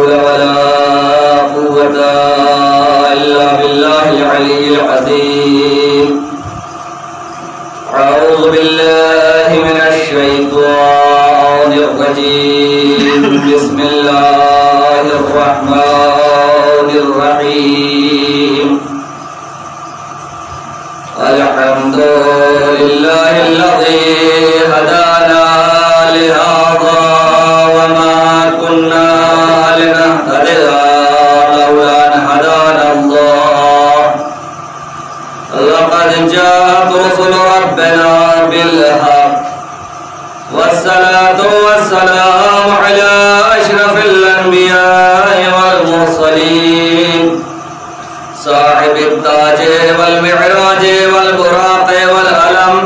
حول ولا قوة إلا بالله العلي العظيم. أعوذ بالله من الشيطان الرجيم. بسم الله الرحمن الرحيم. الحمد لله الذي هدانا لهذا وما كنا لنهتدي لولا أن هدانا الله. لقد جاءت رسل ربنا بالحق والصلاة والسلام على أشرف الأنبياء والمرسلين صاحب التاج والمعراج والبراق والألم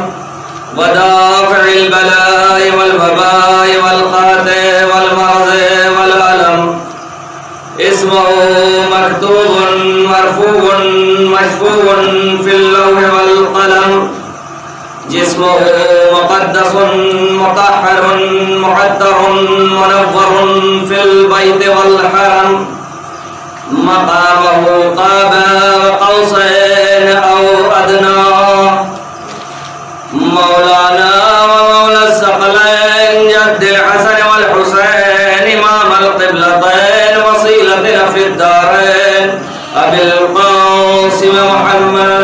ودافع البلاء والوباء والقاتل والمرض والألم. اسمه مكتوب مرفوع مشفوع في اللوح والقلم. جسمه مقدس مطهر معطر منور في البيت والحرم. مقامه قاب قوسين أو أدنى. مولانا ومولى الثقلين جد الحسن والحسين إمام القبلتين وصيلتنا في الدارين أبي القاسم محمد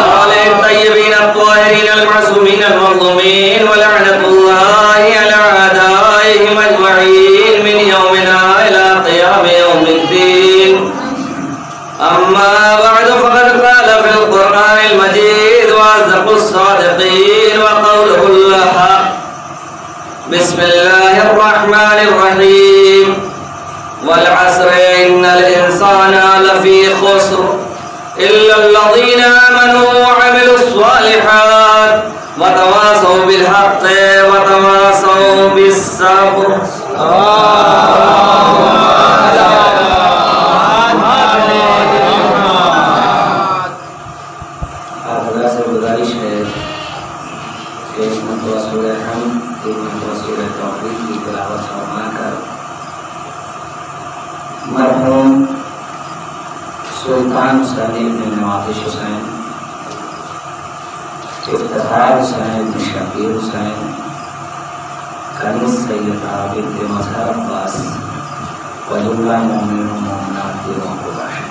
وآله الطيبين الطاهرين المعصومين المظلومين ولعنة الله على أعدائهم أجمعين من يومنا إلى قيام يوم الدين. أما بعد فقد قال في القرآن المجيد وأصدق الصادقين وقوله الحق. بسم الله الرحمن الرحيم. والعصر إن الإنسان لفي خسر إلا الذين آمنوا وعملوا الصالحات وتواصوا بالحق وتواصوا بالصبر. گزارش ہے کہ ایک مرتبہ سورہ حمد ایک مرتبہ سورہ توحید کی تلاوت فرما کر مرحوم سلطان حسین بن نوازش حسین، افتخار حسین بن شبیر حسین، کنیز سید عابد مظہر عباس ولی اللہ مومن و مومنات کی روح کو بخشے.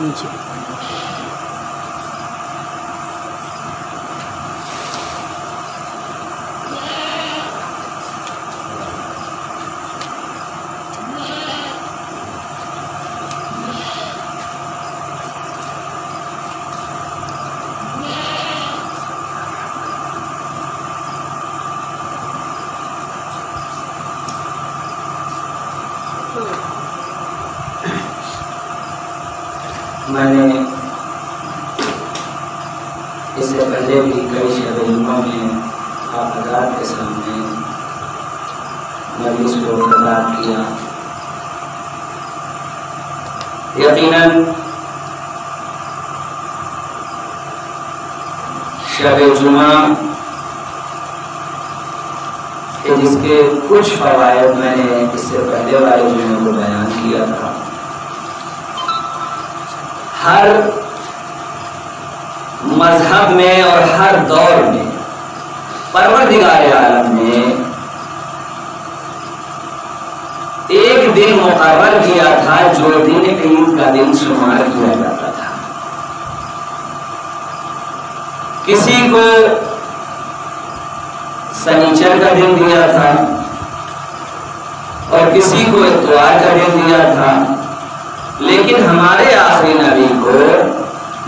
نیچے میں نے اس سے پہلے بھی کئی شب جمعہ میں آپ حضرات کے سامنے مجلس کو خطاب کیا. یقیناً شب جمعہ کہ جس کے کچھ فوائد میں نے اس سے پہلے والے جمعے کو بیان کیا تھا، ہر مذہب میں اور ہر دور میں پروردگار عالم نے ایک دن مقرر کیا تھا جو دن عید کا دن شمار کیا جاتا تھا. کسی کو سنیچر کا دن دیا تھا اور کسی کو اتوار کا دن دیا تھا، لیکن ہمارے آخری نبی کو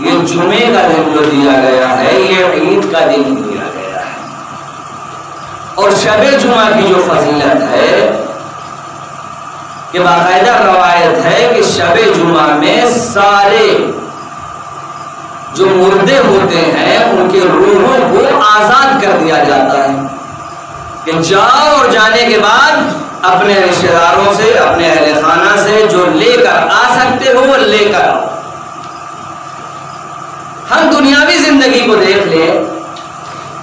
یہ جمعے کا دن جو دیا گیا ہے یہ عید کا دن دیا گیا ہے. اور شب جمعہ کی جو فضیلت ہے کہ باقاعدہ روایت ہے کہ شب جمعہ میں سارے جو مردے ہوتے ہیں ان کے روحوں کو آزاد کر دیا جاتا ہے کہ جاؤ، اور جانے کے بعد اپنے رشتہ داروں سے، اپنے اہل خانہ سے جو لے کر آ سکتے ہو وہ لے کر آؤ۔ ہم دنیاوی زندگی کو دیکھ لیں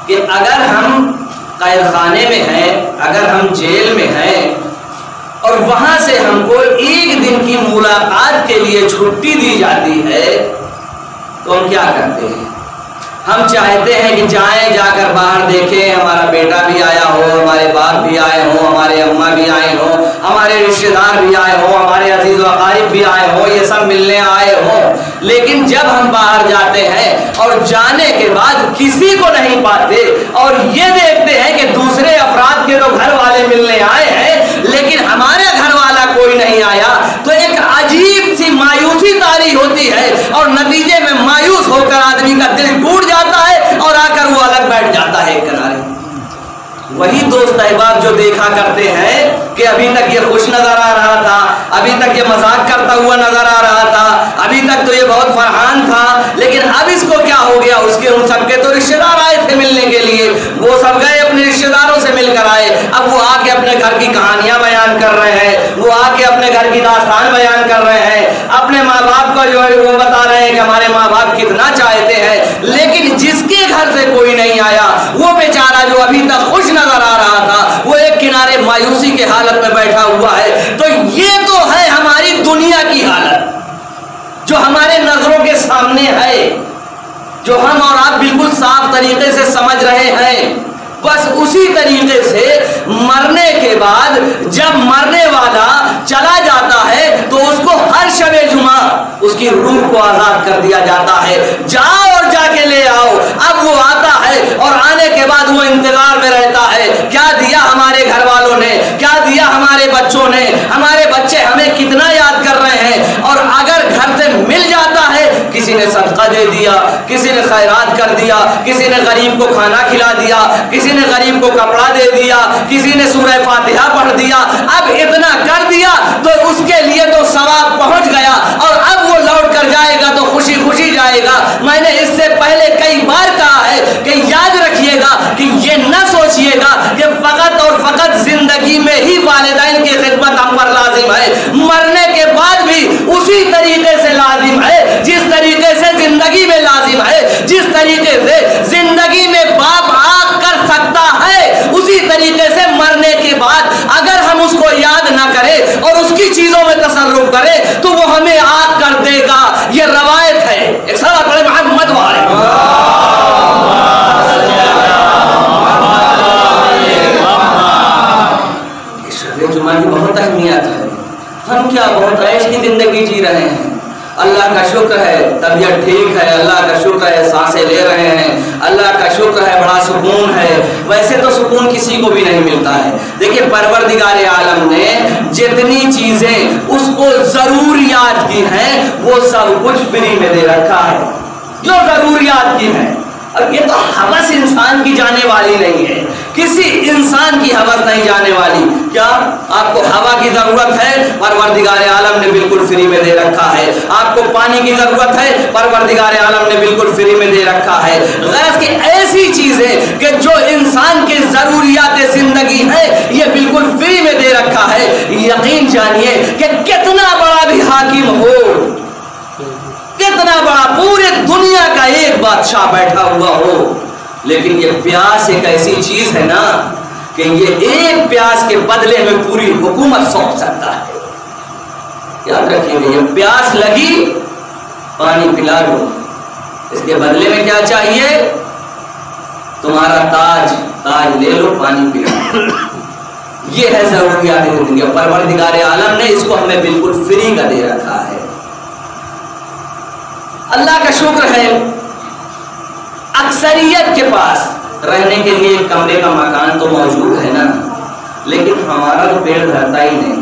کہ اگر ہم قید خانے میں ہیں، اگر ہم جیل میں ہیں اور وہاں سے ہم کو ایک دن کی ملاقات کے لیے چھٹی دی جاتی ہے تو ہم کیا کرتے ہیں؟ ہم چاہتے ہیں کہ جائیں، جا کر باہر دیکھیں، ہمارا بیٹا بھی آیا ہو، ہمارے باپ بھی آئے ہوں، ہمارے اماں بھی آئے ہوں، ہمارے رشتہ دار بھی آئے ہوں، ہمارے عزیز و اقارب بھی آئے ہوں، یہ سب ملنے آئے ہوں۔ لیکن جب ہم باہر جاتے ہیں اور جانے کے بعد کسی کو نہیں پاتے اور یہ دیکھتے ہیں کہ دوسرے افراد کے تو گھر والے ملنے آئے ہیں لیکن ہمارے گھر والا کوئی نہیں آیا، تو ایک عجیب سی مایوسی طاری ہوتی ہے اور نتیجے میں مایوس ہو کر آدمی کا دل ٹوٹ جاتا ہے اور آ کر وہ الگ بیٹھ جاتا ہے کنارے۔ وہی دوست احباب جو دیکھا کرتے ہیں کہ ابھی تک یہ خوش نظر آ رہا تھا، ابھی تک یہ مذاق کرتا ہوا نظر آ رہا تھا، ابھی تک تو یہ بہت فرحان تھا، لیکن اب اس کو کیا ہو گیا؟ اس کے ان سب کے تو رشتہ دار آئے تھے ملنے کے لیے، وہ سب گئے اپنے رشتہ داروں سے مل کر آئے، اب وہ آ کے اپنے گھر کی کہانیاں بیان کر رہے ہیں، وہ آ کے اپنے گھر کی داستان بیان کر رہے ہیں، اپنے ماں باپ کو جو ہے وہ بتا رہے ہیں کہ ہمارے ماں باپ کتنا چاہتے ہیں، لیکن جس کے گھر سے کوئی نہیں آیا وہ بیچارہ جو ابھی تک خوش نظر آ رہا تھا وہ ایک کنارے مایوسی کے حالت میں بیٹھا ہوا ہے۔ تو یہ تو ہے ہماری دنیا کی حالت جو ہمارے نظروں کے سامنے ہے، جو ہم اور آپ بالکل صاف طریقے سے سمجھ رہے ہیں۔ بس اسی طریقے سے مرنے کے بعد جب مرنے والا چلا جاتا ہے تو اس کو ہر شب جمعہ اس کی روح کو آزاد کر دیا جاتا ہے، جاؤ اور جا کے لے آؤ۔ اب وہ آتا ہے اور آنے کے بعد وہ انتظار میں رہتا ہے، کیا دیا ہمارے گھر والوں نے، کیا دیا ہمارے بچوں نے، ہمارے بچے ہمیں کتنا یاد کر رہے ہیں۔ اور اگر گھر سے مل جاتا ہے، کسی نے صدقہ دے دیا، کسی نے خیرات کر دیا، کسی نے غریب کو کھانا کھلا دیا، کسی نے غریب کو کپڑا دے دیا، کسی نے سورہ فاتحہ پڑھ دیا، اب اتنا کر دیا تو اس کے لیے تو ثواب پہنچ گیا اور اب وہ لوٹ کر جائے گا تو خوشی خوشی جائے گا۔ میں نے اس سے پہلے کئی بار کہا ہے کہ یاد رکھیے گا کہ یہ نہ سوچئے گا کہ فقط اور فقط زندگی میں ہی والدین کی خدمت ہم پر لازم ہے، مرنے کے بعد بھی اسی طریقے سے لازم ہے جس طریقے سے زندگی میں لازم ہے، جس طریقے سے زندگی میں باپ آگ کر سکتا ہے اسی طریقے سے مرنے کے بعد اگر ہم اس کو یاد نہ کریں اور اس کی چیزوں میں تصرف کریں تو وہ ہمیں آگ کر دے گا۔ یہ روایت ہے، ایک صلاۃ علی محمد والے شب جمعہ کی بہت اہمیت ہے۔ ہم کیا بہت عیش کی زندگی جی رہے ہیں، اللہ کا شکر ہے طبیعت ٹھیک ہے، اللہ کا شکر ہے سانسیں لے رہے ہیں، اللہ کا شکر ہے بڑا سکون ہے۔ ویسے تو سکون کسی کو بھی نہیں ملتا ہے۔ دیکھیے پروردگار عالم نے جتنی چیزیں اس کو ضروریات کی ہیں وہ سب کچھ فری میں دے رکھا ہے، جو ضروریات کی ہیں۔ اب یہ تو حوث انسان کی جانے والی نہیں ہے، کسی انسان کی حوث نہیں جانے والی۔ کیا آپ کو ہوا کی ضرورت ہے؟ پروردگار عالم نے بالکل فری میں دے رکھا ہے۔ آپ کو پانی کی ضرورت ہے؟ پروردگار عالم نے بالکل فری میں دے رکھا ہے۔ غیظ کی ایسی چیزیں کہ جو انسان کی ضروریات زندگی ہے یہ بالکل فری میں دے رکھا ہے۔ یقین جانیے کہ کتنا بڑا بھی حاکم ہو، کتنا بڑا پورے دنیا کا ایک بادشاہ بیٹھا ہوا ہو، لیکن یہ پیاس ایک ایسی چیز ہے نا کہ یہ ایک پیاس کے بدلے میں پوری حکومت سونپ سکتا ہے۔ یاد رکھیے گا، یہ پیاس لگی پانی پلا لو، اس کے بدلے میں کیا چاہیے؟ تمہارا تاج لے لو، پانی پلا لو۔ یہ ہے ضروریات زندگی۔ پروردگار عالم نے اس کو ہمیں بالکل فری کا دے رکھا ہے۔ اللہ کا شکر ہے اکثریت کے پاس رہنے کے لیے ایک کمرے کا مکان تو موجود ہے نا، لیکن ہمارا تو پیڑ دھرتا ہی نہیں۔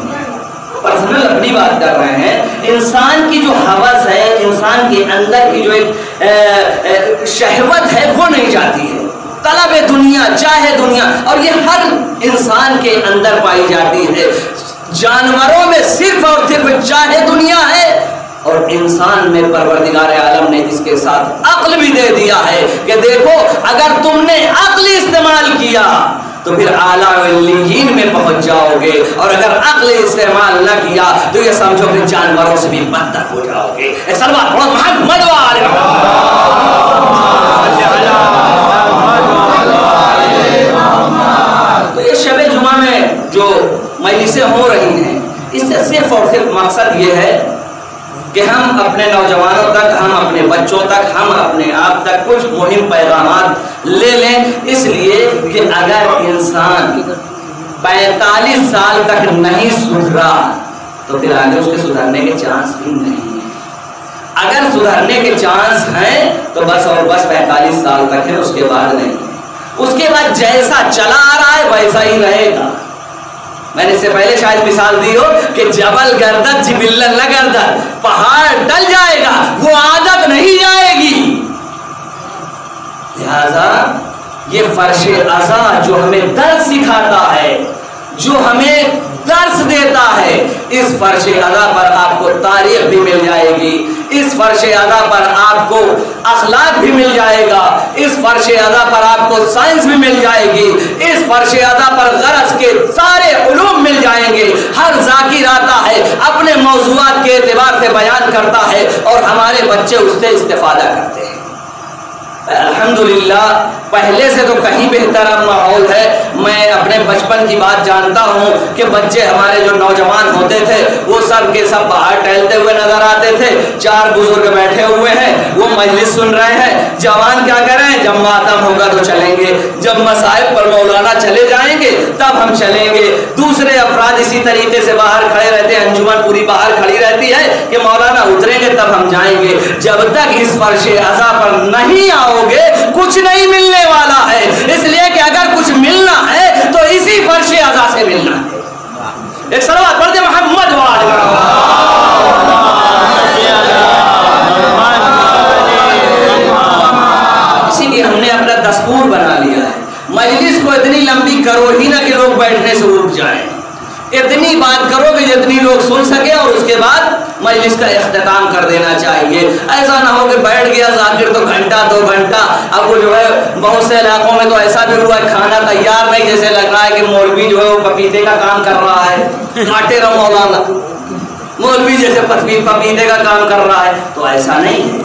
پرسنل اپنی بات کر رہے ہیں، انسان کی جو حوث ہے، انسان کے اندر کی جو ایک شہوت ہے وہ نہیں جاتی ہے، طلب دنیا، چاہے دنیا، اور یہ ہر انسان کے اندر پائی جاتی ہے۔ جانوروں میں صرف اور صرف چاہے دنیا ہے، اور انسان میں پروردگار عالم نے اس کے ساتھ عقل بھی دے دیا ہے کہ دیکھو اگر تم نے عقل استعمال کیا تو پھر اعلیٰ علیین میں پہنچ جاؤ گے، اور اگر عقل استعمال نہ کیا تو یہ سمجھو کہ جانوروں سے بھی بدتر ہو جاؤ گے۔ ایک سلوات پڑھو محمد وآل محمد۔ تو یہ شب جمعہ میں جو مجلسیں ہو رہی ہیں اس سے صرف اور صرف مقصد یہ ہے کہ ہم اپنے نوجوانوں تک، ہم اپنے بچوں تک، ہم اپنے آپ تک کچھ مہم پیغامات لے لیں، اس لیے کہ اگر انسان 45 سال تک نہیں سدھرا تو پھر آگے اس کے سدھرنے کے چانس بھی نہیں ہیں۔ اگر سدھرنے کے چانس ہیں تو بس اور بس 45 سال تک ہے، اس کے بعد نہیں۔ اس کے بعد جیسا چلا آ رہا ہے ویسا ہی رہے گا۔ میں نے اس سے پہلے شاید مثال دی ہو کہ جبل گردد جبلن نہ گردد، پہاڑ ڈل جائے گا وہ عادت نہیں جائے گی۔ لہذا یہ فرش عزا جو ہمیں درس سکھاتا ہے، جو ہمیں درس دیتا ہے، اس فرش عزا پر آپ کو تاریخ بھی مل جائے گی، اس فرش عزا پر آپ کو اخلاق بھی مل جائے گا، اس فرش عزا پر آپ کو سائنس بھی مل جائے گی، اس فرش عزا پر غرض کے سارے علوم مل جائیں گے۔ ہر ذاکر آتا ہے اپنے موضوعات کے اعتبار سے بیان کرتا ہے اور ہمارے بچے اس سے استفادہ کرتے ہیں۔ الحمدللہ پہلے سے تو کہیں بہتر ماحول ہے۔ میں اپنے بچپن کی بات جانتا ہوں کہ بچے ہمارے جو نوجوان ہوتے تھے وہ سب کے سب باہر ٹہلتے ہوئے نظر آتے تھے، 4 بزرگ بیٹھے ہوئے ہیں، وہ مجلس سن رہے ہیں۔ جوان کیا کریں؟ جب ماتم ہوگا تو چلیں گے، جب مصائب پر مولانا چلے جائیں گے تب ہم چلیں گے۔ دوسرے افراد اسی طریقے سے باہر کھڑے رہتے ہیں، انجمن پوری باہر کھڑی رہتی ہے کہ مولانا اتریں گے تب ہم جائیں گے۔ جب تک اس فرش عزا پر نہیں آؤ گے کچھ نہیں ملنے والا ہے، اس لیے کہ اگر کچھ ملنا ہے تو اسی فرش عزا سے ملنا ہے۔ ایک صلوات پڑھ دیں محمد وآل محمد۔ اسی لیے ہم نے اپنا دستور بنا لیا ہے، مجلس کو اتنی لمبی کرو ہی نہ کہ لوگ بیٹھنے سے اٹھ جائیں، اتنی بات کرو کہ جتنی لوگ سن سکے اور اس کے بعد مجلس کا اختتام کر دینا چاہیے۔ ایسا نہ ہو کہ بیٹھ گیا ذاکر تو گھنٹہ 2 گھنٹہ، اب وہ جو ہے بہت سے علاقوں میں تو ایسا بھی ہوا ہے کھانا تیار نہیں، جیسے لگ رہا ہے کہ مولوی جو ہے وہ پپیتے کا کام کر رہا ہے، کھاتے رہو مولانا، مولوی جیسے پپیتے کا کام کر رہا ہے، تو ایسا نہیں ہے۔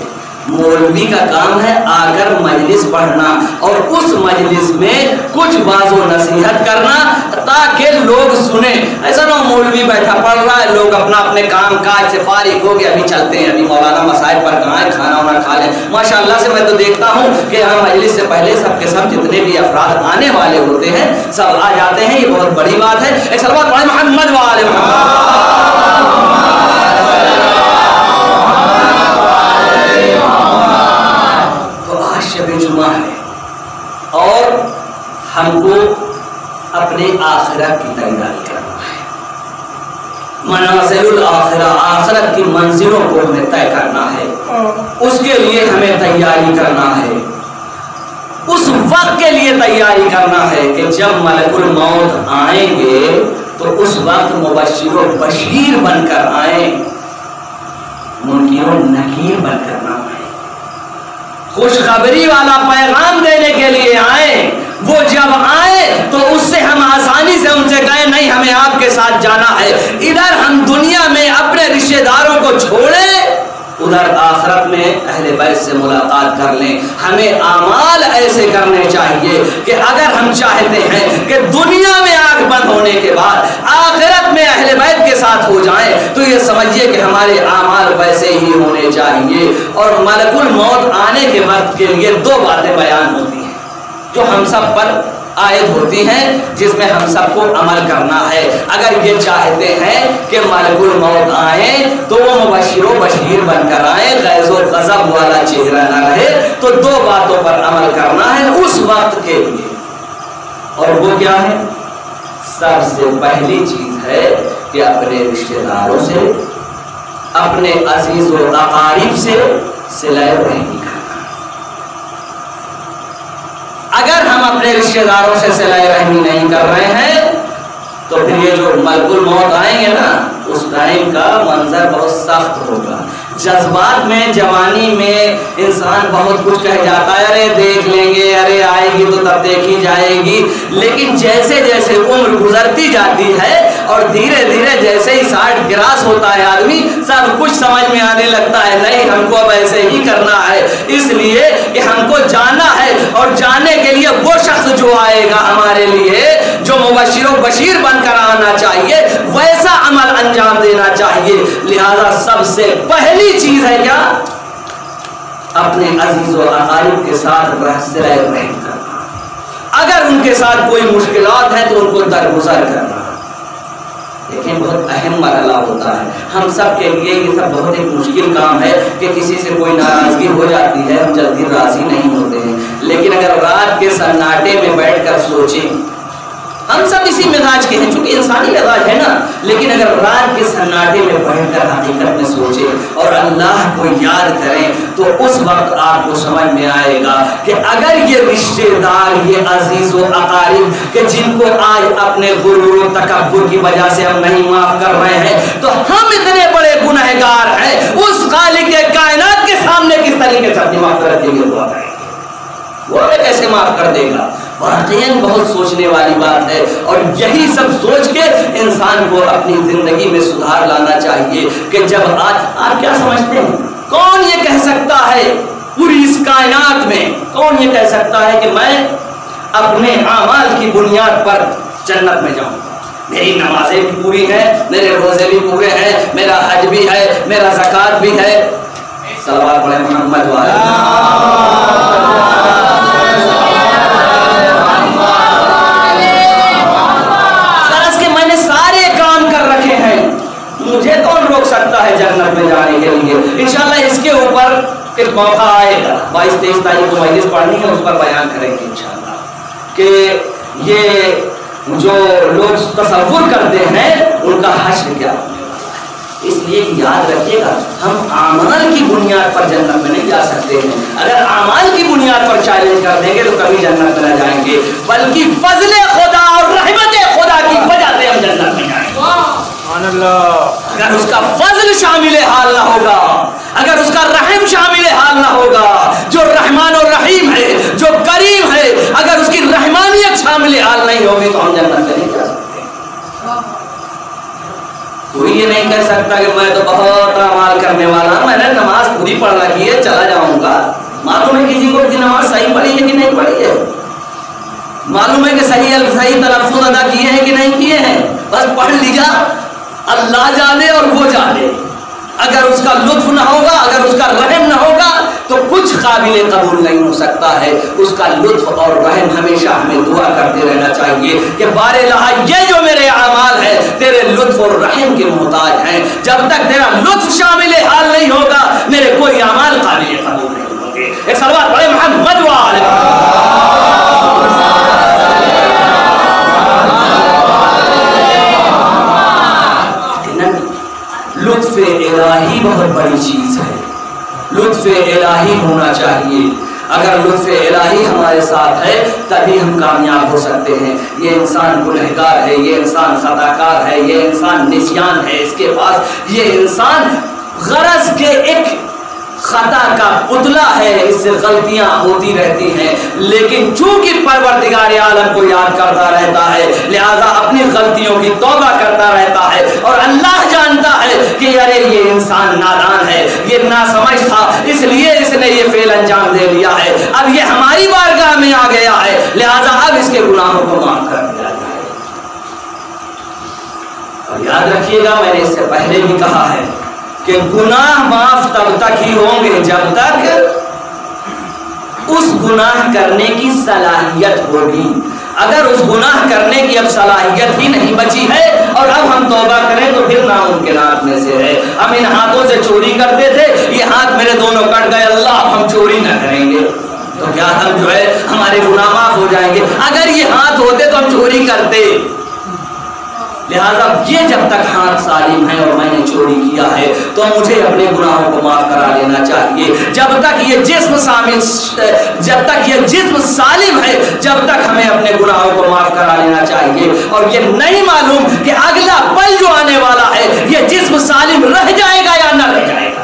مولوی کا کام ہے آ کر مجلس پڑھنا اور اس مجلس میں کچھ واعظ و نصیحت کرنا تاکہ لوگ سنیں۔ ایسا نہ ہو مولوی بیٹھا پڑھ رہا ہے، لوگ اپنا اپنے کام کاج سے فارغ ہو کے ابھی چلتے ہیں، ابھی مولانا مسائل پر کہاں ہے، کھانا وانا کھا لیں۔ ماشاءاللہ سے میں تو دیکھتا ہوں کہ یہاں مجلس سے پہلے سب کے سب جتنے بھی افراد آنے والے ہوتے ہیں سب آ جاتے ہیں، یہ بہت بڑی بات ہے۔ ایک صلوات پڑھیں محمد وآل محمد۔ جمعہ ہے اور ہم کو اپنے آخرت کی تیاری کرنا ہے، منازل الآخرہ، آخرت کی منزلوں کو ہمیں طے کرنا ہے، اس کے لیے ہمیں تیاری کرنا ہے، اس وقت کے لیے تیاری کرنا ہے کہ جب ملک الموت آئیں گے تو اس وقت مبشر و بشیر بن کر آئیں، منکر و نکیر بن کر نہ آئیں، خوشخبری والا پیغام دینے کے لیے آئیں۔ وہ جب آئے تو اس سے ہم آسانی سے ان سے کہیں نہیں ہمیں آپ کے ساتھ جانا ہے، ادھر ہم دنیا میں اپنے رشتہ داروں کو چھوڑیں، ادھر آخرت میں اہل بیت سے ملاقات کر لیں۔ ہمیں اعمال ایسے کرنے چاہیے کہ اگر ہم چاہتے ہیں کہ دنیا میں آنکھ بند ہونے کے بعد آخرت میں اہل بیت کے ساتھ ہو جائیں تو یہ سمجھیے کہ ہمارے اعمال ویسے ہی ہونے چاہیے۔ اور ملک الموت آنے کے وقت کے لیے 2 باتیں بیان ہوتی ہیں جو ہم سب پر عائد ہوتی ہیں، جس میں ہم سب کو عمل کرنا ہے۔ اگر یہ چاہتے ہیں کہ ملک الموت آئیں تو وہ مبشر و بشیر بن کر آئیں، غیظ و غضب والا چہرہ نہ رہے، تو 2 باتوں پر عمل کرنا ہے اس وقت کے لیے۔ اور وہ کیا ہے؟ سب سے پہلی چیز ہے کہ اپنے رشتہ داروں سے، اپنے عزیز و اقارب سے صلہ رحمی کرنا۔ اگر ہم اپنے رشتہ داروں سے صلہ رحمی نہیں کر رہے ہیں تو پھر یہ جو ملک الموت آئیں گے نا اس ٹائم کا منظر بہت سخت ہوگا۔ جذبات میں جوانی میں انسان بہت کچھ کہہ جاتا ہے، ارے دیکھ لیں گے، ارے آئے گی تو تب دیکھی جائے گی، لیکن جیسے جیسے عمر گزرتی جاتی ہے اور دھیرے دھیرے جیسے ہی 60 کراس ہوتا ہے آدمی سب کچھ سمجھ میں آنے لگتا ہے، نہیں ہم کو اب ایسے ہی کرنا ہے، اس لیے کہ ہم کو جانا ہے اور جانے کے لیے وہ شخص جو آئے گا ہمارے لیے، جو مبشر و بشیر بن کر آنا چاہیے، ویسا عمل انجام دینا چاہیے۔ لہذا سب سے پہلی چیز ہے کیا؟ اپنے عزیز و اقارب کے ساتھ صلہ رحم کرنا، اگر ان کے ساتھ کوئی مشکلات ہیں تو ان کو درگزر کرنا۔ لیکن بہت اہم مرحلہ ہوتا ہے، ہم سب کے لیے یہ سب بہت ایک مشکل کام ہے کہ کسی سے کوئی ناراضگی ہو جاتی ہے ہم جلدی راضی نہیں ہوتے ہیں، لیکن اگر رات کے سناٹے میں بیٹھ کر سوچیں، ہم سب اسی مزاج کے ہیں چونکہ انسانی مزاج ہے نا، لیکن اگر رات کے سناٹے میں بیٹھ کر حقیقت میں سوچیں اور اللہ کو یاد کریں تو اس وقت آپ کو سمجھ میں آئے گا کہ اگر یہ رشتے دار، یہ عزیز و اقارب کہ جن کو آج اپنے غرور و تکبر کی وجہ سے ہم نہیں معاف کر رہے ہیں، تو ہم اتنے بڑے گنہگار ہیں، اس خالق کائنات کے سامنے کس طریقے سے اپنی معافرت کے لیے دعا کریں گے؟ وہ ہمیں کیسے معاف کر دے گا؟ واقعاً بہت سوچنے والی بات ہے، اور یہی سب سوچ کے انسان کو اپنی زندگی میں سدھار لانا چاہیے کہ جب آپ کیا سمجھتے ہیں، کون یہ کہہ سکتا ہے پوری اس کائنات میں، کون یہ کہہ سکتا ہے کہ میں اپنے اعمال کی بنیاد پر جنت میں جاؤں گا؟ میری نمازیں بھی پوری ہیں، میرے روزے بھی پورے ہیں، میرا حج بھی ہے، میرا زکات بھی ہے، صلوات پڑھیں محمد مجھے کون روک سکتا ہے جنت میں جانے کے لیے؟ انشاءاللہ اس کے اوپر ایک موقع آئے گا، 22-23 تاریخ کو مجلس پڑھنی ہے، اس پر بیان کریں گے انشاءاللہ کہ یہ جو لوگ تصور کرتے ہیں ان کا حشر کیا ہونے والا ہے۔ اس لیے یاد رکھیے گا ہم اعمال کی بنیاد پر جنت میں نہیں جا سکتے ہیں، اگر اعمال کی بنیاد پر چیلنج کر دیں گے تو کبھی جنت میں نہ جائیں گے، بلکہ فضل خدا اور رحمت خدا کی وجہ سے ہم جنت میں جائیں گے۔ اگر اس کا فضل شامل حال نہ ہوگا، اگر اس کا رحم شامل حال نہ ہوگا، جو رحمان و رحیم ہے، جو کریم ہے، اگر اس کی رحمانیت شامل حال نہیں ہوگی تو ہم جنت میں نہیں جا سکتے۔ کوئی یہ نہیں کہہ سکتا کہ میں تو بہت اعمال کرنے والا ہوں، میں نے نماز پوری پڑھ رکھی ہے چلا جاؤں گا۔ معلوم ہے کسی کو کہ نماز صحیح پڑھی ہے کہ نہیں پڑھی ہے، معلوم ہے کہ صحیح تلفظ ادا کیے ہیں کہ نہیں کیے ہیں، بس پڑھ لیا، اللہ جانے اور وہ جانے۔ اگر اس کا لطف نہ ہوگا، اگر اس کا رحم نہ ہوگا تو کچھ قابل قبول نہیں ہو سکتا ہے۔ اس کا لطف اور رحم ہمیشہ ہمیں دعا کرتے رہنا چاہیے کہ بار الہا یہ جو میرے اعمال ہیں تیرے لطف اور رحم کے محتاج ہیں، جب تک تیرا لطف شامل حال نہیں ہوگا میرے کوئی اعمال قابل قبول نہیں ہوں گے۔ ایک صلوات پڑھیں محمد لطف الہی بہت بڑی چیز ہے، لطف الہی ہونا چاہیے۔ اگر لطف الہی ہمارے ساتھ ہے تبھی ہم کامیاب ہو سکتے ہیں۔ یہ انسان گنہگار ہے، یہ انسان خطا کار ہے، یہ انسان نسیان ہے اس کے پاس، یہ انسان غرض کے ایک خطا کا پتلا ہے، اس سے غلطیاں ہوتی رہتی ہیں، لیکن چونکہ پروردگار عالم کو یاد کرتا رہتا ہے لہذا اپنی غلطیوں کی توبہ کرتا رہتا ہے، اور اللہ جانتا ہے کہ ارے یہ انسان نادان ہے، یہ ناسمجھ تھا، اس لیے اس نے یہ فعل انجام دے لیا ہے، اب یہ ہماری بارگاہ میں آ گیا ہے لہذا اب اس کے گناہوں کو معاف کر دیا جائے۔ اور یاد رکھیے گا میں نے اس سے پہلے بھی کہا ہے کہ گناہ معاف تب تک ہی ہوں گے جب تک اس گناہ کرنے کی صلاحیت ہوگی۔ اگر اس گناہ کرنے کی اب صلاحیت ہی نہیں بچی ہے اور اب ہم توبہ کریں تو پھر ناممکنات میں سے ہے۔ ہم ان ہاتھوں سے چوری کرتے تھے، یہ ہاتھ میرے دونوں کٹ گئے، اللہ اب ہم چوری نہ کریں گے، تو کیا ہم جو ہے ہمارے گناہ معاف ہو جائیں گے؟ اگر یہ ہاتھ ہوتے تو ہم چوری کرتے۔ لہذا یہ جب تک ہاتھ سالم ہے اور میں نے چوری کیا ہے تو مجھے اپنے گناہوں کو معاف کرا لینا چاہیے۔ جب تک یہ جسم سالم ہے جب تک ہمیں اپنے گناہوں کو معاف کرا لینا چاہیے، اور یہ نہیں معلوم کہ اگلا پل جو آنے والا ہے یہ جسم سالم رہ جائے گا یا نہ رہ جائے گا۔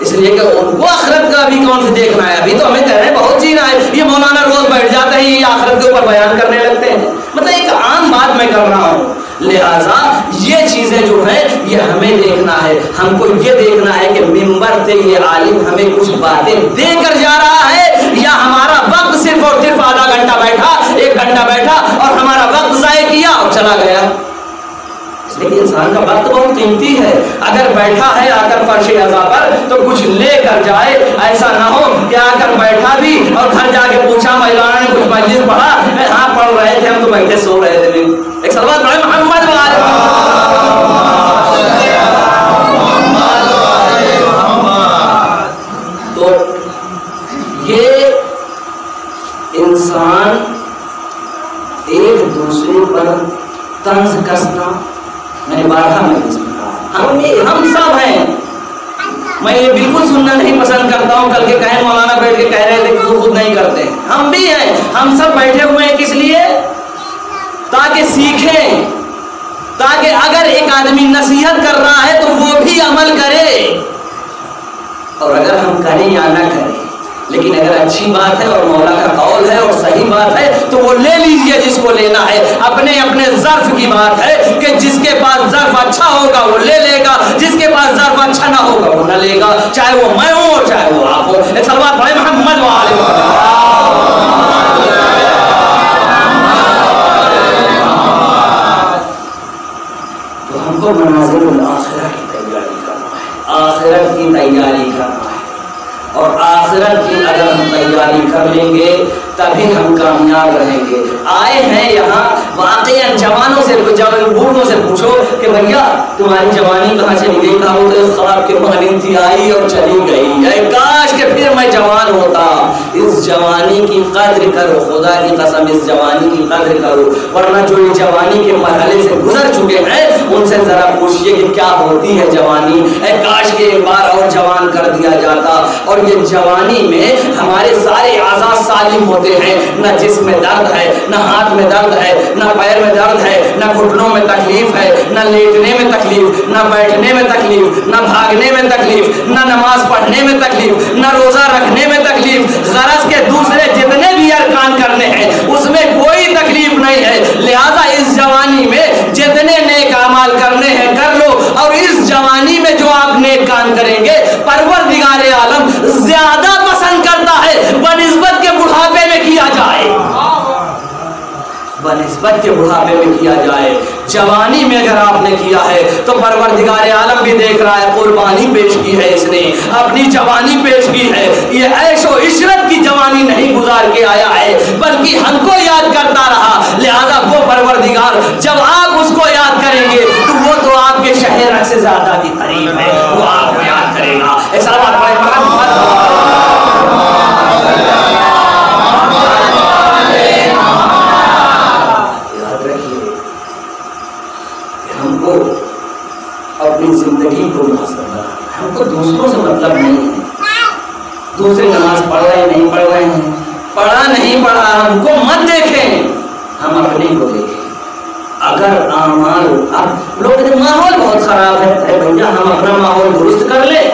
اس لیے کہ ان کو آخرت کا ابھی کون سے دیکھنا ہے. ابھی تو ہمیں کہہ رہے ہیں بہت جینا ہے. یہ مولانا روز بیٹھ جاتے ہیں, یہ آخرت کے اوپر بیان کرنے لگتے ہیں. مطلب ایک عام بات میں کر رہا ہوں. لہذا یہ چیزیں جو ہیں یہ ہمیں دیکھنا ہے. ہم کو یہ دیکھنا ہے کہ منبر سے یہ عالم ہمیں کچھ باتیں دے کر جا رہا ہے یا ہمارا وقت صرف اور صرف آدھا گھنٹہ بیٹھا, 1 گھنٹہ بیٹھا اور ہمارا وقت ضائع کیا اور چلا گیا. اس لیے انسان کا وقت بہت قیمتی ہے. اگر بیٹھا ہے آ کر فرش عزا پر تو کچھ لے کر جائے. ایسا نہ ہو کہ آ کر بیٹھا بھی اور گھر جا کے پوچھا مولانا نے کچھ مجلس پڑھا, ہاں پڑھ رہے تھے ہم تو بیٹھے سو رہے تھے. ایک صلوات پڑھیں محمد تو یہ انسان ایک دوسرے پر طنز کسنا, میں نے بارہا میں ہم سب ہیں. میں یہ بالکل سننا نہیں پسند کرتا ہوں کل کے کہیں مولانا بیٹھ کے کہہ رہے تھے خود نہیں کرتے. ہم بھی ہیں, ہم سب بیٹھے ہوئے ہیں. کس لیے؟ تاکہ سیکھیں, تاکہ اگر ایک آدمی نصیحت کر رہا ہے تو وہ بھی عمل کرے. اور اگر ہم کریں یا نہ کریں, لیکن اگر اچھی بات ہے اور مولا کا قول ہے اور صحیح بات ہے تو وہ لے لیجئے جس کو لینا ہے. اپنے اپنے ظرف کی بات ہے کہ جس کے پاس ظرف اچھا ہوگا وہ لے لے گا, جس کے پاس ظرف اچھا نہ ہوگا وہ نہ لے گا, چاہے وہ میں ہوں اور چاہے وہ آپ ہو. ایک صلوات پڑھیں محمد تو ہم کو مناظر الآخرہ کی تیاری کرنا ہے, آخرت کی تیاری کرنا ہے. اور آخرت کی اگر ہم تیاری کر لیں گے تبھی ہم کامیاب رہیں گے. آئے ہیں یہاں واقعی جوانوں سے, بوڑھوں سے پوچھو کہ بھیا تمہاری جوانی کہاں چلی گئی؟ کہا وہ تو خواب کے مانند تھی, آئی اور چلی گئی. اے کاش کہ پھر میں جوان ہوتا. اس جوانی کی قدر کرو, خدا کی قسم اس جوانی کی قدر کرو, ورنہ جو یہ جوانی کے مرحلے سے گزر چکے ہیں ان سے ذرا پوچھئے کہ کیا ہوتی ہے جوانی. اے کاش کہ ایک بار اور جوان کر دیا جاتا. اور یہ جوانی میں ہمارے سارے اعضاء سالم ہوتے ہیں, نہ جسم میں درد ہے, نہ ہاتھ میں درد ہے, نہ پیر میں درد ہے, نہ گھٹنوں میں تکلیف ہے, نہ لیٹنے میں تکلیف, نہ بیٹھنے میں تکلیف, نہ بھاگنے میں تکلیف, نہ نماز پڑھنے میں تکلیف, نہ روزہ رکھنے میں تکلیف. غرض کے دوسرے جتنے بھی ارکان کرنے ہیں اس میں کوئی تکلیف نہیں ہے. لہذا اس جوانی میں جتنے نیک اعمال کرنے ہیں کر لو, اور اس جوانی میں جو آپ نیک کام کریں گے پروردگار عالم زیادہ پسند کرتا ہے بنسبت کے بڑھاپے میں کیا جائے, بنسبت کے بڑھاپے میں کیا جائے. جوانی میں اگر آپ نے کیا ہے تو پروردگار عالم بھی دیکھ رہا ہے, قربانی پیش کی ہے اس نے, اپنی جوانی پیش کی ہے. یہ عیش و عشرت کی جوانی نہیں گزار کے آیا ہے بلکہ ہم کو یاد کرتا رہا. لہذا وہ پروردگار جب آپ اس کو یاد کریں گے تو وہ تو آپ کے شہر سے زیادہ بھی قریب ہے, وہ آپ کو یاد کرے گا. ایسا بات اپنی زندگی کو محاسبہ, ہم کو دوسروں سے مطلب نہیں ہے. دوسرے نماز پڑھ رہے نہیں پڑھ رہے ہیں, پڑھا نہیں پڑھا ہم کو مت دیکھیں, ہم اپنے کو دیکھیں. اگر اعمال اب لوگ کہتے ماحول بہت خراب ہے, اے بھیا ہم اپنا ماحول درست کر لیں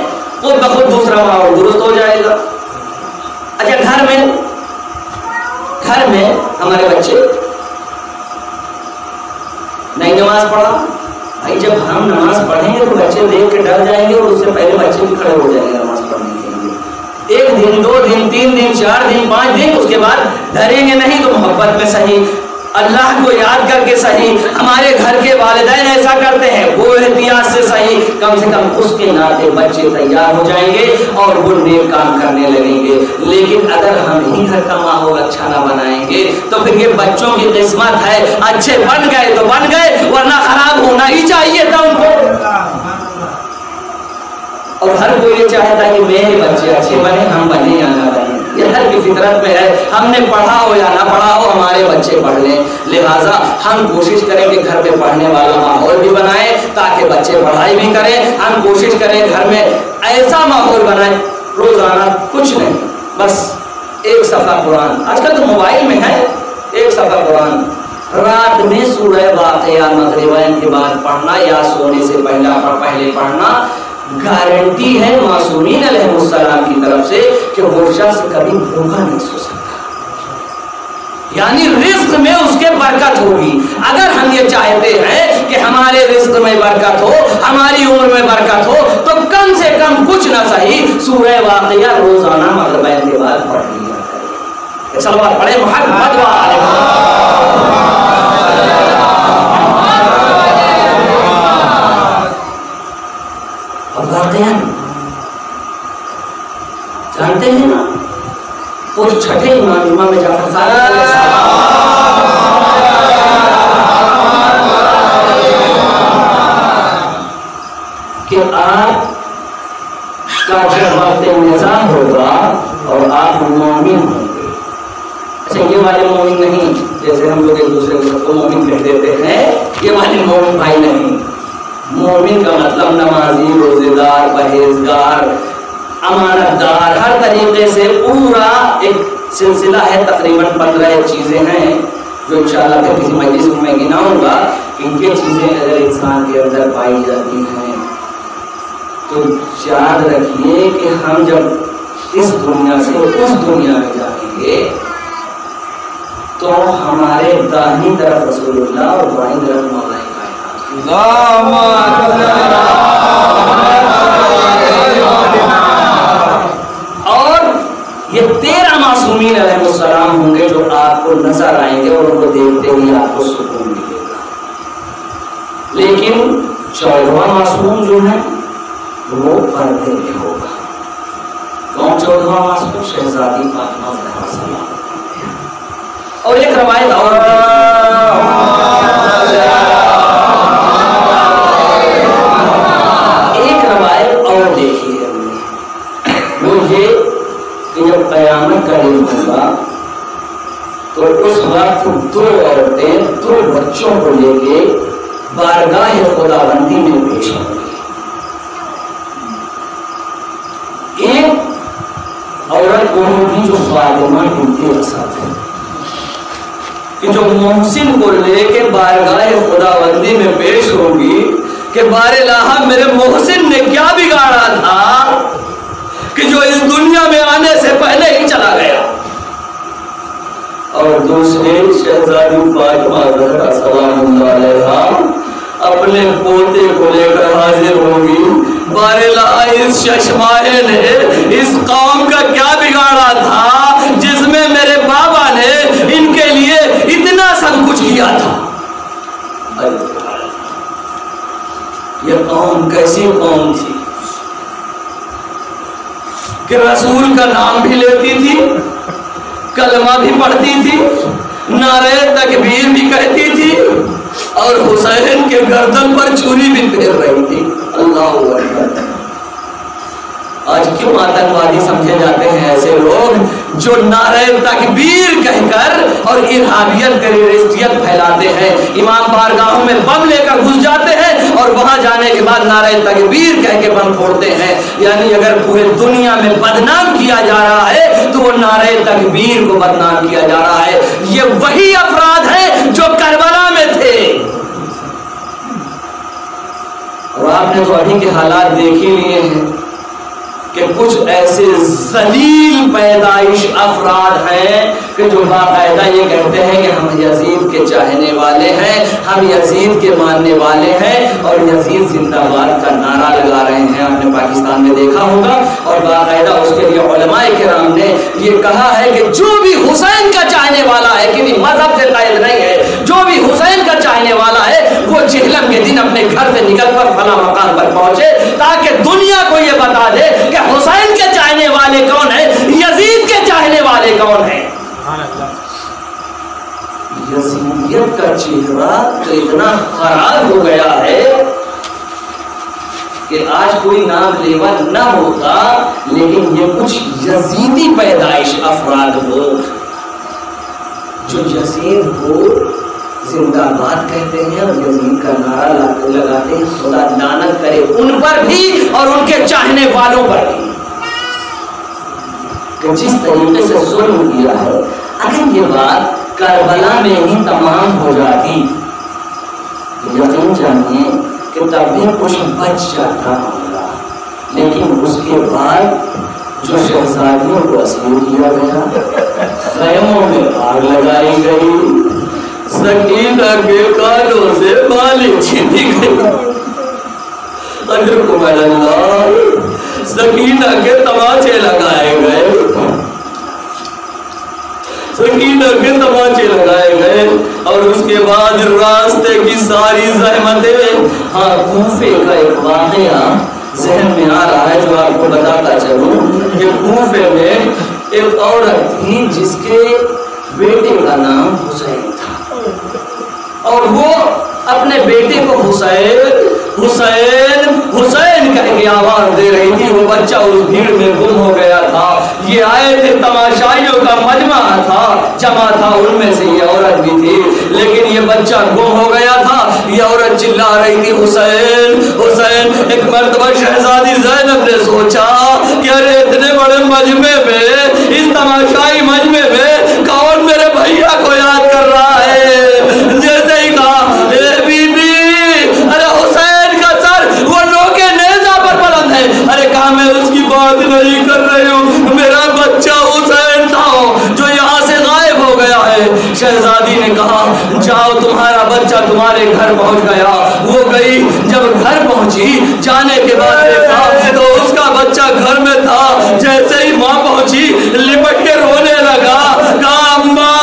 خود بخود دوسرا ماحول درست ہو جائے گا. اچھا گھر میں ہمارے بچے نہیں نماز پڑھا, بھائی جب ہم نماز پڑھیں گے تو بچے دیکھ کے ڈر جائیں گے اور اس سے پہلے بچے بھی کھڑے ہو جائیں گے نماز پڑھنے کے لیے. 1 دن 2 دن 3 دن 4 دن 5 دن اس کے بعد ڈریں گے نہیں تو محبت میں صحیح, اللہ کو یاد کر کے صحیح. ہمارے گھر کے والدین ایسا کرتے ہیں, وہ احتیاط سے صحیح, کم سے کم اس کے ناطے بچے تیار ہو جائیں گے اور وہ نیک کام کرنے لگیں گے. لیکن اگر ہم ہی گھر کا ماحول اچھا نہ بنائیں گے تو پھر یہ بچوں کی قسمت ہے, اچھے بن گئے تو بن گئے ورنہ خراب ہونا ہی چاہیے تھا ان کو. اور ہر کوئی یہ چاہتا ہے کہ میرے بچے اچھے بنے, ہم بنے یا نہ بنے, یہ ہر کی فطرت میں ہے. ہم نے پڑھا ہو یا نہ پڑھا ہو ہمارے بچے پڑھ لیں. لہٰذا ہم کوشش کریں کہ گھر میں پڑھنے والا ماحول بھی بنائیں تاکہ بچے پڑھائی بھی کریں. ہم کوشش کریں گھر میں ایسا ماحول بنائیں روزانہ کچھ نہیں, بس 1 صفحہ قرآن, آج کل تو موبائل میں ہے, 1 صفحہ قرآن رات میں سورہ واقعہ مغربین کے بعد پڑھنا یا سونے سے پہلے پڑھنا. گارنٹی ہے معصومین علیہ السلام کی طرف سے کہ وہ شخص کبھی بھوکا نہیں سو سکتا، یعنی رزق میں اس کے برکت ہوگی۔ اگر ہم یہ چاہتے ہیں کہ ہمارے رزق میں برکت ہو، ہماری عمر میں برکت ہو، تو کم سے کم کچھ نہ صحیح سورہ واقعہ روزانہ مغربین کے بعد پڑھ لیا کریں۔ صلوات پڑھیں محمد وآلہ۔ اب واقعہ جانتے ہیں نا، وہ چھٹے امام جعفر صادق کہ آپ کا جب وقت نظام ہوگا اور آپ مومن ہوں گے، اچھا یہ والے مومن نہیں جیسے ہم لوگ ایک دوسرے کو سب کو مومن کہہ دیتے ہیں، یہ والے مومن بھائی نہیں۔ مومن کا مطلب نمازی، روزے دار، پرہیزگار، امانت دار، ہر طریقے سے پورا ایک سلسلہ ہے۔ تقریباً 15 چیزیں ہیں جو انشاءاللہ پھر کسی مجلس میں گناؤں گا۔ ان کی چیزیں اگر انسان کے اندر پائی جاتی ہیں تو یاد رکھیے کہ ہم جب اس دنیا سے اس دنیا میں جائیں گے تو ہمارے داہنی طرف رسول اللہ اور بائیں طرف مولا اور یہ 13 معصومین علیہ السلام ہوں گے جو آپ کو نظر آئیں گے اور ان کو دیکھتے ہی آپ کو سکون ملے گا۔ لیکن 14واں معصوم جو ہے وہ پردے میں ہوگا۔ کون 14واں معصوم؟ شہزادی فاطمہ زہرا سلام۔ اور ایک روایت اور دیکھیے وہ یہ کہ جب قیامت کا دن ہوگا تو اس وقت 2 عورتیں 2 بچوں کو لے کے بارگاہ خداوندی میں پیش ہوں گی۔ ایک عورت وہ ہوگی جو فاطمہ بنت اسد ہے کہ جو محسن کو لے کے بارگاہ خداوندی میں پیش ہوگی کہ بار الہ میرے محسن نے کیا بگاڑا تھا کہ جو اس دنیا میں آنے سے پہلے ہی چلا گیا۔ اور دوسرے شہزادی فاطمہ زہرا سلام اللہ علیہا اپنے پوتے کو لے کر حاضر ہوگی، بار الہ اس ششمائے نے اس قوم کا کیا بگاڑا تھا جس میں میرے بابا نے ان کے لیے اتنا سب کچھ کیا تھا۔ یہ قوم کیسی قوم تھی کہ رسول کا نام بھی لیتی تھی، کلمہ بھی پڑھتی تھی، نعرہ تکبیر بھی کہتی تھی، اور حسین کے گردن پر چھری بھی پھیر رہی تھی۔ اللہ اکبر۔ آج کیوں آتنکوادی سمجھے جاتے ہیں ایسے لوگ جو نعرہ تکبیر کہہ کر اور ارہابیت ٹیررسٹیت پھیلاتے ہیں، امام بارگاہوں میں بم لے کر گھس جاتے ہیں اور وہاں جانے کے بعد نعرہ تکبیر کہہ کے بم پھوڑتے ہیں۔ یعنی اگر پورے دنیا میں بدنام کیا جا رہا ہے تو وہ نعرہ تکبیر کو بدنام کیا جا رہا ہے۔ یہ وہی افراد ہیں جو کربلا میں تھے، اور آپ نے تو ابھی کے حالات دیکھ ہی لیے ہیں کہ کچھ ایسے ذلیل پیدائش افراد ہیں کہ جو باقاعدہ یہ کہتے ہیں کہ ہم یزید کے چاہنے والے ہیں، ہم یزید کے ماننے والے ہیں، اور یزید زندہ باد کا نعرہ لگا رہے ہیں۔ آپ نے پاکستان میں دیکھا ہوگا، اور باقاعدہ اس کے لیے علماء کرام نے یہ کہا ہے کہ جو بھی حسین کا چاہنے والا ہے، کسی مذہب سے قائد نہیں ہے، جو بھی حسین کا چاہنے والا ہے وہ جہلم کے دن اپنے گھر سے نکل کر فلاں مقام پر پہنچے تاکہ دنیا کو یہ بتا دے کہ حسین کے چاہنے والے کون ہیں، یزید کے چاہنے والے کون ہیں۔ یزیدیت کا چہرہ تو اتنا خراب ہو گیا ہے کہ آج کوئی نام لیوا نہ ہوتا، لیکن یہ کچھ یزیدی پیدائش افراد ہو جو یزید کو زندہ باد کہتے ہیں اور یزید کا نعرہ لگاتے ہیں، خدا لعنت کرے ان پر بھی اور ان کے چاہنے والوں پر بھی کہ جس طریقے سے ظلم کیا ہے۔ اگر یہ بات کربلا میں ہی تمام ہو جاتی تو یقین جانیے کہ تب بھی کچھ بچ جاتا ہوگا۔ لیکن اس کے بعد جو شہزادیوں کو اسیر کیا گیا، خیموں میں آگ لگائی گئی، سکینہ کے کانوں سے بالی چھینی گئی، اجرکم اللہ، سکینہ کے تماچے لگائے گئے، سکینہ کے تماچے لگائے گئے، اور اس کے بعد راستے کی ساری زحمتیں۔ ہاں، کوفے کا ایک واقعہ ذہن میں آ رہا ہے جو آپ کو بتاتا چلوں کہ کوفے میں ایک عورت تھی جس کے بیٹے کا نام حسین تھا، اور وہ اپنے بیٹے کو حسین حسین حسین کہہ کے آواز دے رہی تھی۔ وہ بچہ اس بھیڑ میں گم ہو گیا تھا۔ یہ آئے تھے تماشائیوں کا مجمع تھا، جمع تھا، ان میں سے یہ عورت بھی تھی، لیکن یہ بچہ گم ہو گیا تھا۔ یہ عورت چلا رہی تھی حسین حسین۔ ایک مرتبہ شہزادی زینب نے سوچا کہ ارے اتنے بڑے مجمع میں، اس تماشائی مجمع میں کون میرے بھیا کو یاد کر رہا ہے؟ جیسے ہی کہا اے بی بی، ارے حسین کا سر وہ نوکے نیزہ پر بلند ہے۔ ارے کہا میں اس کی بات نہیں کر رہی ہوں، میرا بچہ حسین تھا جو یہاں سے غائب ہو گیا ہے۔ شہزادی نے کہا جاؤ، تمہارا بچہ تمہارے گھر پہنچ گیا۔ وہ گئی، جب گھر پہنچی، جانے کے بعد دیکھا تو اس کا بچہ گھر میں تھا۔ جیسے ہی ماں پہنچی لپٹ کے رونے لگا، کہا اماں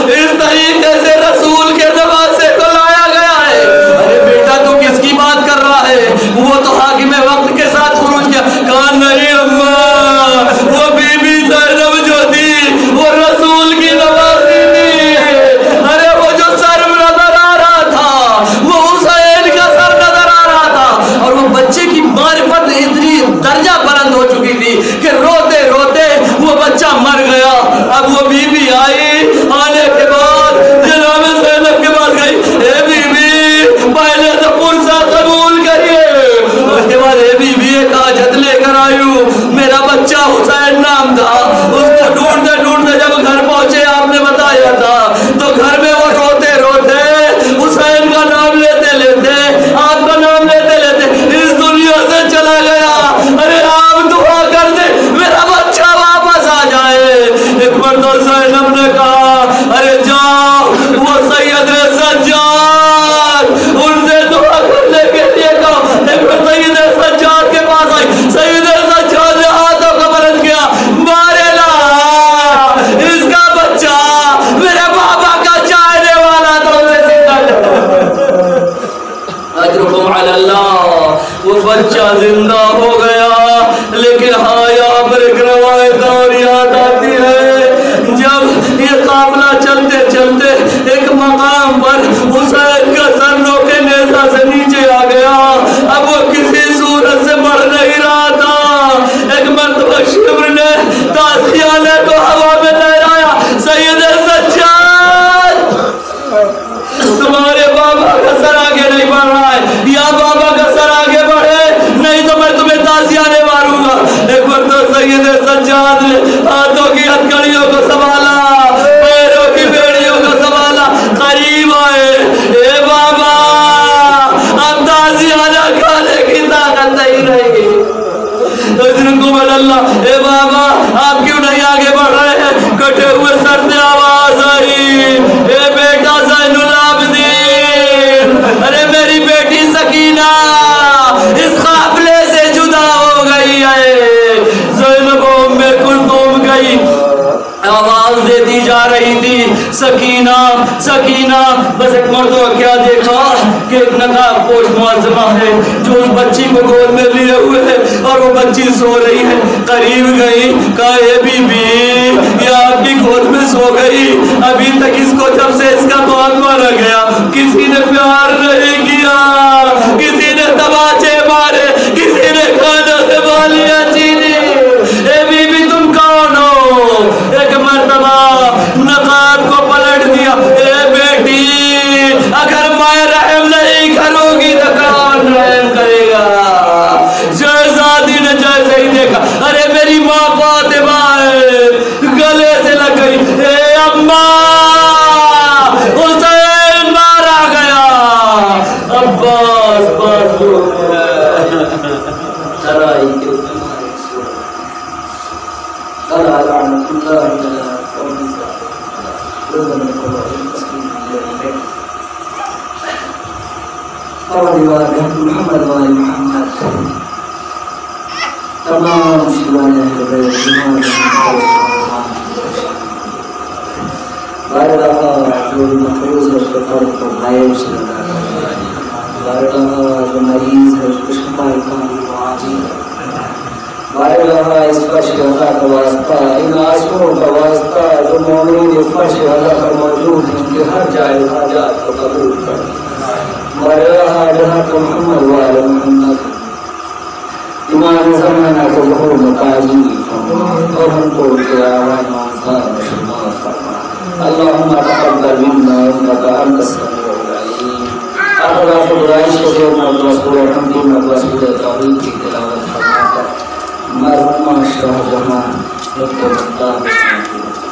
اس طریقے سے رسول کے نواسے کو لایا گیا ہے۔ ارے بیٹا تو کس کی بات کر رہا ہے؟ وہ تو حاکم وقت کے ساتھ خروج کیا۔ کہا نہیں اماں، وہ بی بی زینب جو تھی وہ رسول کی نواسی تھی۔ ارے وہ جو سر نظر آ رہا تھا وہ حسین کا سر نظر آ رہا تھا، اور وہ بچے کی معرفت اتنی درجہ بلند ہو چکی تھی کہ روتے روتے وہ بچہ مر گیا۔ اب وہ بی بی آئی، آنے کے بعد جناب زینب کے پاس گئی، اے بی بی پہلے تو پرسہ قبول کریے۔ اس کے بعد اے بی بی ایک حاجت لے کر آئی ہوں، میرا بچہ حسین نام تھا۔ اس کو ڈھونڈتے ڈھونڈتے جب گھر پہنچے، آپ نے بتایا تھا، تو گھر میں وہ روتے روتے حسین کا نام لیتے لیتے، آپ کا نام لیتے لیتے اس دنیا سے چلا گیا۔ ارے آپ دعا کر دیں میرا بچہ واپس آ جائے۔ ایک مرتبہ زینب نے کہا ارے جاؤ وہ سید سجاد، ان سے دعا کرنے کے لیے کہو۔ ایک مرتبہ سید سجاد کے پاس آئی، سید سجاد نے ہاتھوں کو بلند کیا، مارے لا اس کا بچہ میرے بابا کا چاہنے والا تھا، اسے زندہ کر۔ اجرکم علی اللہ، وہ بچہ زندہ ہو گیا۔ لیکن ہاں یہاں پر ایک روایت اور یاد آتی ہے، جب یہ قافلہ چلتے چلتے ایک مقام پر حسین کا سر نوکے نیزہ سے نیچے آ گیا۔ اب وہ کسی صورت سے بڑھ نہیں رہا تھا۔ ایک مرتبہ شبر نے تازیانے کو ہوا میں لہرایا، سید سجاد تمہارے بابا کا سر آگے نہیں بڑھ رہا ہے، یا بابا کا سر آگے بڑھے نہیں تو میں تمہیں تازیانے ماروں گا۔ ایک مرتبہ سید سجاد نے ہاتھوں کی ہتھکڑیوں کو سنبھالا، پیروں کی بیڑیوں کو سنبھالا، قریب آئے، اے بابا اب تازیانہ کھانے کی طاقت نہیں رہی۔ اجرکم اللہ، اے بابا آپ کیوں نہیں آگے بڑھ رہے ہیں؟ کٹے ہوئے سر سے آواز آئی، اے بیٹا زین العابدین، ارے میری بیٹی سکینہ اس قافلے سے جدا ہو گئی ہے۔ زینب ام کلثوم گئی، آواز دیتی جا رہی تھی سکینہ سکینہ۔ بس ایک مرتبہ کیا دیکھا کہ ایک نقاب پوش معظمہ ہے جو اس بچی کو گود میں لیے ہوئے ہے اور وہ بچی سو رہی ہے۔ قریب گئی، کہا اے بی بی یہ آپ کی گود میں سو گئی، ابھی تک اس کو جب سے اس کا موت مارا گیا کسی نے پیار نہیں کیا، کسی نے تماچے مارے، کسی نے کھانا سے بالیاں چینی۔ اے بی بی تم کون ہو؟ ایک مرتبہ نقاب کو پلٹ دیا، اے بیٹی اگر میں رحم نہیں کروں گی تو کون رحم کرے گا؟ شہزادی نے جیسے ہی دیکھا، ارے میری ماں فاطمہ ہے، گلے سے لگ گئی، اے اماں حسین مارا گیا۔ اور محمد والے محمد تمام شیوان اہل بیت بارے اللہ جو محفوظ ہے اس کے فرق کو غائب سے لگا بارے اللہ جو مریض ہے اس کو شفا کامل و عاجل بارے اللہ اس فرش اللہ کا واسطہ ان آنسوؤں کا واسطہ جو مومنین اس فرش اللہ پر موجود ہیں ان کے ہر جائے حاجات کو قبول کر بارے اللہ جہاں کو محمد والے محمد امام زمانہ کو ظہور متعجیل اور ہم کو قیامت آسان شما فرما اللهم تقبل منا انك انت السميع العليم اقرا خدائش کے سورۃ سورۃ تمکین اور سورۃ توحید کی تلاوت فرما کر مرحوم شاہ جہاں ڈاکٹر